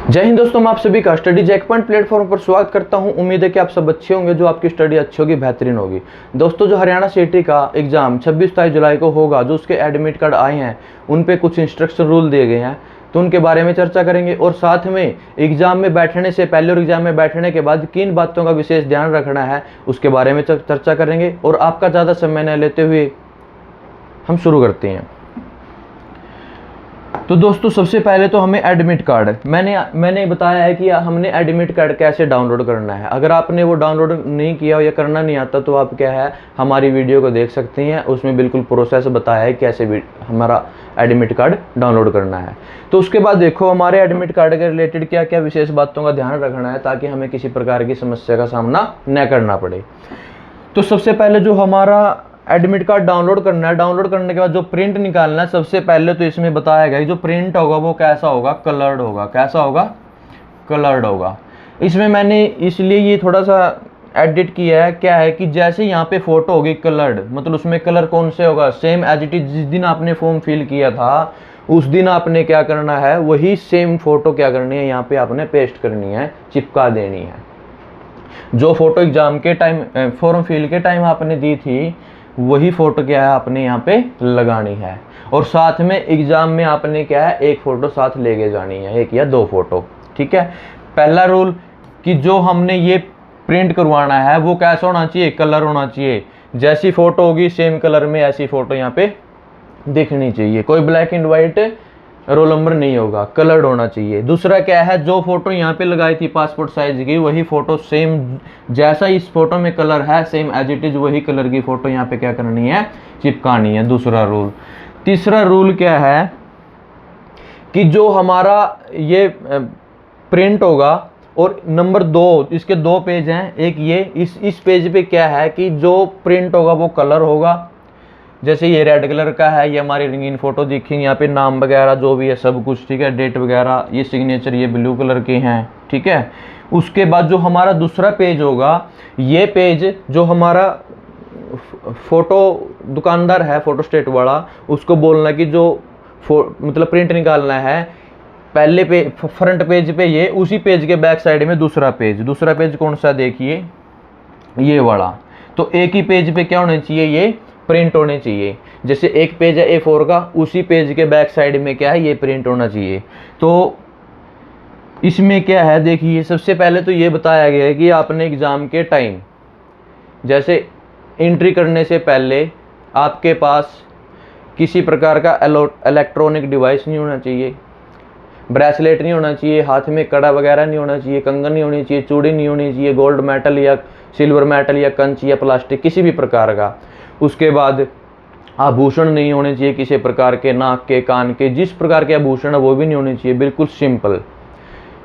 जय हिंद दोस्तों, मैं आप सभी का स्टडी जैक पॉइंट प्लेटफॉर्म पर स्वागत करता हूं। उम्मीद है कि आप सब अच्छे होंगे, जो आपकी स्टडी अच्छी होगी, बेहतरीन होगी। दोस्तों, जो हरियाणा सीटी का एग्जाम 26-27 जुलाई को होगा, जो उसके एडमिट कार्ड आए हैं उन पे कुछ इंस्ट्रक्शन रूल दिए गए हैं, तो उनके बारे में चर्चा करेंगे। और साथ में एग्जाम में बैठने से पहले और एग्जाम में बैठने के बाद किन बातों का विशेष ध्यान रखना है उसके बारे में चर्चा करेंगे। और आपका ज़्यादा समय न लेते हुए हम शुरू करते हैं। तो दोस्तों, सबसे पहले तो हमें एडमिट कार्ड, मैंने बताया है कि हमने एडमिट कार्ड कैसे डाउनलोड करना है। अगर आपने वो डाउनलोड नहीं किया या करना नहीं आता तो आप क्या है, हमारी वीडियो को देख सकते हैं। उसमें बिल्कुल प्रोसेस बताया है कैसे हमारा एडमिट कार्ड डाउनलोड करना है। तो उसके बाद देखो, हमारे एडमिट कार्ड के रिलेटेड क्या क्या विशेष बातों का ध्यान रखना है ताकि हमें किसी प्रकार की समस्या का सामना न करना पड़े। तो सबसे पहले जो हमारा एडमिट कार्ड डाउनलोड करना है, डाउनलोड करने के बाद जो प्रिंट निकालना है, सबसे पहले तो इसमें बताया गया जो प्रिंट होगा वो कैसा होगा, कलर्ड होगा। कैसा होगा? कलर्ड होगा। इसमें मैंने इसलिए ये थोड़ा सा एडिट किया है। क्या है कि जैसे यहाँ पे फोटो होगी कलर्ड, मतलब उसमें कलर कौन से होगा, सेम एज इट इज। जिस दिन आपने फॉर्म फिल किया था उस दिन आपने क्या करना है, वही सेम फोटो क्या करनी है, यहाँ पे आपने पेस्ट करनी है, चिपका देनी है। जो फोटो एग्जाम के टाइम, फॉर्म फिल के टाइम आपने दी थी, वही फोटो क्या है आपने यहाँ पे लगानी है। और साथ में एग्जाम में आपने क्या है, एक फ़ोटो साथ लेके जानी है, एक या दो फोटो। ठीक है। पहला रूल कि जो हमने ये प्रिंट करवाना है वो कैसा होना चाहिए, कलर होना चाहिए। जैसी फ़ोटो होगी सेम कलर में ऐसी फ़ोटो यहाँ पे दिखनी चाहिए। कोई black and white roll number नहीं होगा, कलर्ड होना चाहिए। दूसरा क्या है, जो फोटो यहाँ पे लगाई थी पासपोर्ट साइज की, वही फोटो सेम जैसा इस फोटो में कलर है, सेम एज इट इज वही कलर की फोटो यहाँ पे क्या करनी है, चिपकानी है। दूसरा रूल। तीसरा रूल क्या है कि जो हमारा ये प्रिंट होगा, और नंबर 2, इसके 2 पेज हैं। एक ये इस पेज पे क्या है कि जो प्रिंट होगा वो कलर होगा। जैसे ये रेड कलर का है, ये हमारी रंगीन फोटो दिखेंगी, यहाँ पे नाम वगैरह जो भी है सब कुछ। ठीक है। डेट वगैरह, ये सिग्नेचर ये ब्लू कलर के हैं। ठीक है। उसके बाद जो हमारा दूसरा पेज होगा, ये पेज जो हमारा फोटो दुकानदार है, फोटो स्टेट वाला, उसको बोलना कि जो मतलब प्रिंट निकालना है, पहले पे फ्रंट पेज पे ये, उसी पेज के बैक साइड में दूसरा पेज कौन सा, देखिए ये वाला। तो एक ही पेज पे क्या होना चाहिए, ये प्रिंट होने चाहिए। जैसे एक पेज है A4 का, उसी पेज के बैक साइड में क्या है, ये प्रिंट होना चाहिए। तो इसमें क्या है, देखिए सबसे पहले तो ये बताया गया है कि आपने एग्ज़ाम के टाइम, जैसे एंट्री करने से पहले आपके पास किसी प्रकार का इलेक्ट्रॉनिक डिवाइस नहीं होना चाहिए, ब्रेसलेट नहीं होना चाहिए, हाथ में कड़ा वगैरह नहीं होना चाहिए, कंगन नहीं होनी चाहिए, चूड़ी नहीं होनी चाहिए, गोल्ड मेटल या सिल्वर मेटल या कंच या प्लास्टिक किसी भी प्रकार का। उसके बाद आभूषण नहीं होने चाहिए किसी प्रकार के, नाक के, कान के, जिस प्रकार के आभूषण है वो भी नहीं होने चाहिए, बिल्कुल सिंपल।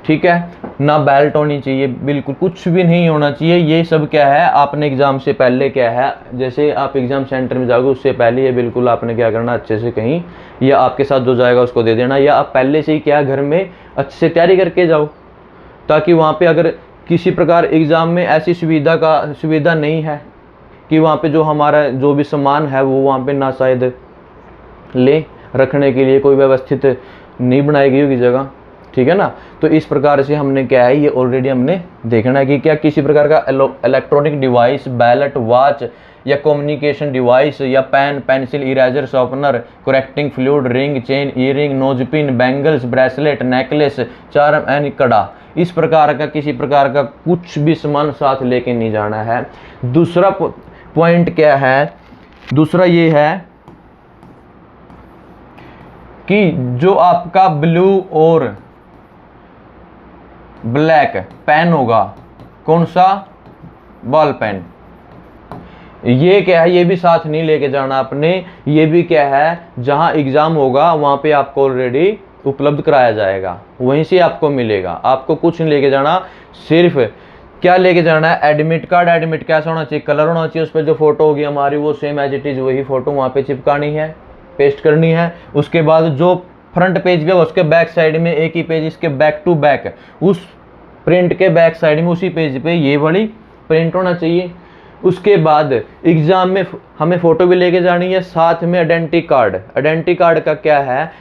ठीक है। ना बेल्ट होनी चाहिए, बिल्कुल कुछ भी नहीं होना चाहिए। ये सब क्या है, आपने एग्ज़ाम से पहले क्या है, जैसे आप एग्ज़ाम सेंटर में जाओगे उससे पहले ये बिल्कुल आपने क्या करना, अच्छे से कहीं, या आपके साथ जो जाएगा उसको दे देना, या आप पहले से ही क्या घर में अच्छे से तैयारी करके जाओ, ताकि वहाँ पे अगर किसी प्रकार एग्ज़ाम में ऐसी सुविधा नहीं है कि वहाँ पे जो हमारा जो भी सामान है वो वहाँ पे ना शायद ले रखने के लिए कोई व्यवस्थित नहीं बनाई गई होगी जगह। ठीक है ना। तो इस प्रकार से हमने क्या है, ये ऑलरेडी हमने देखना है कि क्या किसी प्रकार का इलेक्ट्रॉनिक डिवाइस, बैलेट, वॉच या कम्युनिकेशन डिवाइस या pen, pencil, eraser, sharpener, correcting fluid, ring, chain, earring, nosepin, bangles, bracelet, necklace, charm and कड़ा, इस प्रकार का किसी प्रकार का कुछ भी सामान साथ लेके नहीं जाना है। दूसरा पॉइंट क्या है, दूसरा ये है कि जो आपका ब्लू और ब्लैक पेन होगा, कौन सा, बॉल पेन, ये क्या है, ये भी साथ नहीं लेके जाना आपने। ये भी क्या है, जहां एग्जाम होगा वहां पे आपको ऑलरेडी उपलब्ध कराया जाएगा, वहीं से आपको मिलेगा। आपको कुछ नहीं लेके जाना, सिर्फ क्या लेके जाना है, एडमिट कार्ड। एडमिट कैसा होना चाहिए, कलर होना चाहिए। उस पर जो फोटो होगी हमारी वो सेम एज इट इज वही फोटो वहाँ पे चिपकानी है, पेस्ट करनी है। उसके बाद जो फ्रंट पेज पे उसके बैक साइड में एक ही पेज, इसके बैक टू बैक, उस प्रिंट के बैक साइड में उसी पेज पे ये वाली प्रिंट होना चाहिए। उसके बाद एग्जाम में हमें फ़ोटो भी लेके जानी है, साथ में आइडेंटिटी कार्ड। आइडेंटिटी कार्ड का क्या है,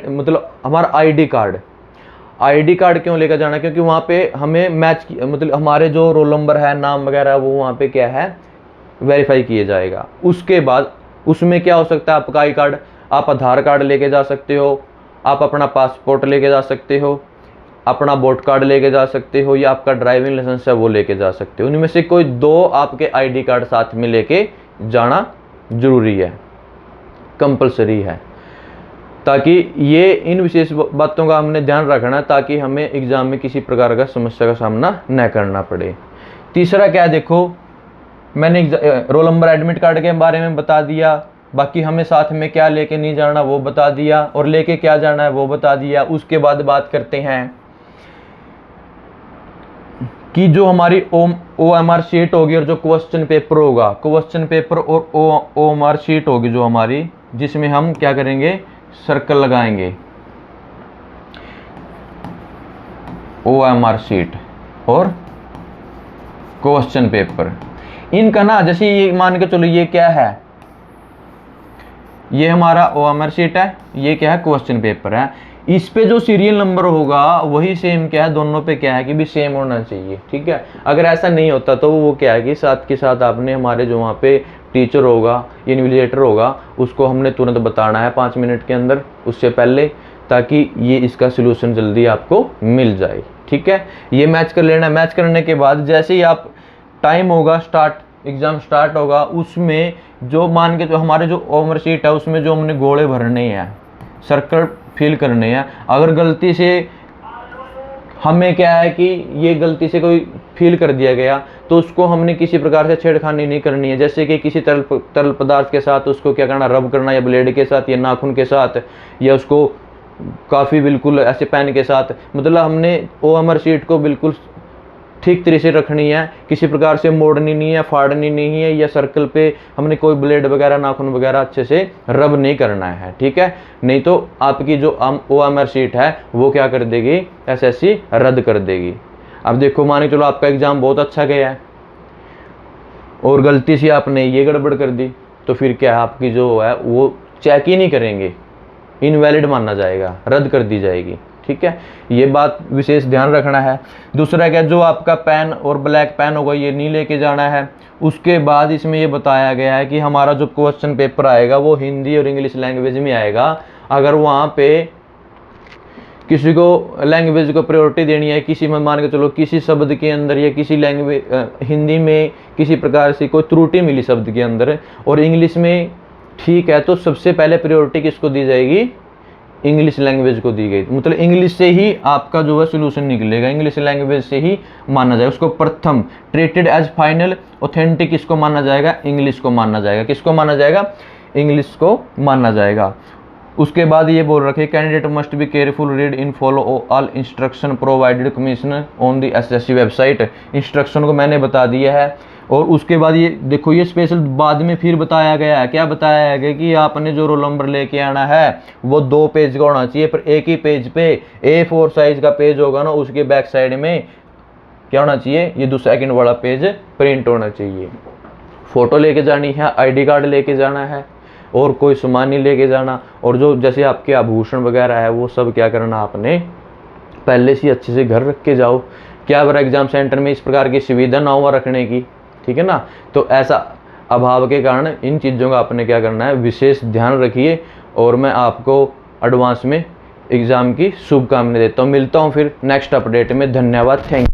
मतलब हमारा आईडी कार्ड। आईडी कार्ड क्यों लेकर जाना है? क्योंकि वहाँ पे हमें मैच मतलब हमारे जो रोल नंबर है, नाम वगैरह, वो वहाँ पे क्या है, वेरीफाई किया जाएगा। उसके बाद उसमें क्या हो सकता है, आपका आई कार्ड, आप आधार कार्ड लेके जा सकते हो, आप अपना पासपोर्ट लेके जा सकते हो, अपना वोट कार्ड लेके जा सकते हो, या आपका ड्राइविंग लाइसेंस है वो लेके जा सकते हो। उनमें से कोई 2 आपके आईडी कार्ड साथ में लेके जाना जरूरी है, कंपलसरी है, ताकि ये इन विशेष बातों का हमने ध्यान रखना है, ताकि हमें एग्जाम में किसी प्रकार का समस्या का सामना न करना पड़े। तीसरा क्या है, देखो मैंने रोल नंबर एडमिट कार्ड के बारे में बता दिया, बाकी हमें साथ में क्या लेके नहीं जाना वो बता दिया, और लेके क्या जाना है वो बता दिया। उसके बाद बात करते हैं कि जो हमारी OMR शीट होगी और जो क्वेश्चन पेपर होगा, क्वेश्चन पेपर और OMR शीट होगी जो हमारी, जिसमें हम क्या करेंगे, सर्कल लगाएंगे। OMR शीट और क्वेश्चन पेपर, इनका ना, जैसे ये मान के चलो ये क्या है, ये हमारा OMR शीट है, ये क्या है, क्वेश्चन पेपर है। इस पे जो सीरियल नंबर होगा वही सेम क्या है, दोनों पे क्या है कि भी सेम होना चाहिए, ठीक है। अगर ऐसा नहीं होता तो वो क्या है कि साथ के साथ आपने हमारे जो वहाँ पे टीचर होगा, इन्विजिलेटर होगा, उसको हमने तुरंत बताना है 5 मिनट के अंदर, उससे पहले, ताकि ये इसका सोल्यूशन जल्दी आपको मिल जाए, ठीक है। ये मैच कर लेना। मैच करने के बाद जैसे ही आप टाइम होगा स्टार्ट, एग्ज़ाम स्टार्ट होगा, उसमें जो मान के जो हमारे जो OMR शीट है उसमें जो हमने गोले भरने हैं, सर्कल फिल करने हैं, अगर गलती से हमें क्या है कि ये गलती से कोई फिल कर दिया गया तो उसको हमने किसी प्रकार से छेड़खानी नहीं करनी है। जैसे कि किसी तरल पदार्थ के साथ उसको क्या करना, रब करना, या ब्लेड के साथ, या नाखून के साथ, या उसको काफ़ी बिल्कुल ऐसे पेन के साथ, मतलब हमने OMR शीट को बिल्कुल ठीक तरीके से रखनी है, किसी प्रकार से मोड़नी नहीं है, फाड़नी नहीं है, या सर्कल पे हमने कोई ब्लेड वगैरह, नाखून वगैरह अच्छे से रब नहीं करना है, ठीक है। नहीं तो आपकी जो OMR शीट है वो क्या कर देगी, SSC रद्द कर देगी। अब देखो मान के चलो आपका एग्ज़ाम बहुत अच्छा गया है और गलती से आपने ये गड़बड़ कर दी, तो फिर क्या है, आपकी जो है वो चेक ही नहीं करेंगे, इनवैलिड माना जाएगा, रद्द कर दी जाएगी, ठीक है। ये बात विशेष ध्यान रखना है। दूसरा क्या, जो आपका पेन और ब्लैक पेन होगा ये नहीं लेके जाना है। उसके बाद इसमें ये बताया गया है कि हमारा जो क्वेश्चन पेपर आएगा वो हिंदी और इंग्लिश लैंग्वेज में आएगा। अगर वहाँ पे किसी को लैंग्वेज को प्रायोरिटी देनी है, किसी में मान के चलो किसी शब्द के अंदर या किसी लैंग्वेज हिंदी में किसी प्रकार से कोई त्रुटि मिली शब्द के अंदर और इंग्लिश में ठीक है, तो सबसे पहले प्रायोरिटी किसको दी जाएगी, इंग्लिश लैंग्वेज को दी गई। मतलब इंग्लिश से ही आपका जो है सोल्यूशन निकलेगा, इंग्लिश लैंग्वेज से ही माना जाएगा उसको प्रथम, ट्रीटेड एज फाइनल, ऑथेंटिक किसको माना जाएगा, इंग्लिश को माना जाएगा। किसको माना जाएगा, इंग्लिश को माना जाएगा। उसके बाद ये बोल रखे, candidate must be careful, read in follow all instruction provided commission on the SSC website. Instruction को मैंने बता दिया है। और उसके बाद ये देखो, ये स्पेशल बाद में फिर बताया गया है, क्या बताया गया कि आपने जो रोल नंबर लेके आना है वो 2 पेज का होना चाहिए, पर एक ही पेज पे A4 साइज का पेज होगा ना, उसके बैक साइड में क्या होना चाहिए, ये 2 सेकंड वाला पेज प्रिंट होना चाहिए। फ़ोटो लेके जानी है, ID कार्ड लेके जाना है, और कोई सामान नहीं लेके जाना। और जो जैसे आपके आभूषण वगैरह है वो सब क्या करना, आपने पहले से अच्छे से घर रख के जाओ। क्या अगर एग्ज़ाम सेंटर में इस प्रकार की सुविधा ना हुआ रखने की, ठीक है ना, तो ऐसा अभाव के कारण इन चीज़ों का आपने क्या करना है, विशेष ध्यान रखिए। और मैं आपको एडवांस में एग्ज़ाम की शुभकामनाएं देता हूँ। मिलता हूँ फिर नेक्स्ट अपडेट में। धन्यवाद, थैंक यू।